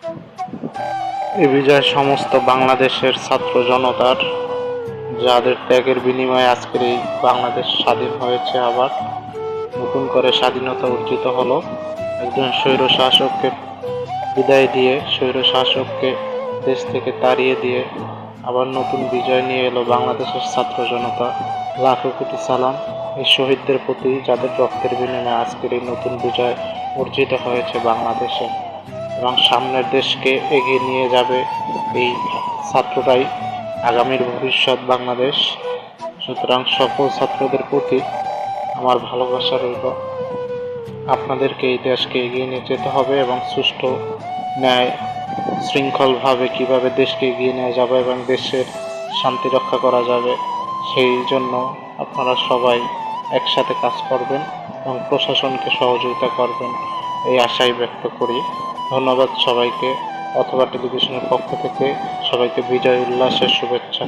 এই বিজয় সমস্ত বাংলাদেশের ছাত্র জনতার, যাদের ত্যাগের বিনিময়ে আজকের এই বাংলাদেশ স্বাধীন হয়েছে। আবার নতুন করে স্বাধীনতা অর্জিত হলো। একজন স্বৈর শাসককে বিদায় দিয়ে, স্বৈর শাসককে দেশ থেকে তাড়িয়ে দিয়ে আবার নতুন বিজয় নিয়ে এলো বাংলাদেশের ছাত্র জনতা। লাখো কোটি সালাম এই শহীদদের প্রতি, যাদের রক্তের বিনিময়ে আজকের এই নতুন বিজয় অর্জিত হয়েছে বাংলাদেশে। এবং সামনের দেশকে এগিয়ে নিয়ে যাবে এই ছাত্ররাই, আগামীর ভবিষ্যৎ বাংলাদেশ। সুতরাং সকল ছাত্রদের প্রতি আমার ভালোবাসা রইল। আপনাদেরকে এই দেশকে এগিয়ে নিয়ে যেতে হবে এবং সুষ্ঠু, ন্যায়, শৃঙ্খলভাবে কিভাবে দেশকে এগিয়ে নিয়ে যাবে এবং দেশের শান্তি রক্ষা করা যাবে, সেই জন্য আপনারা সবাই একসাথে কাজ করবেন এবং প্রশাসনকে সহযোগিতা করবেন, এই আশাই ব্যক্ত করি। ধন্যবাদ সবাইকে। অথবা টেলিভিশনের পক্ষ থেকে সবাইকে বিজয় উল্লাসের শুভেচ্ছা।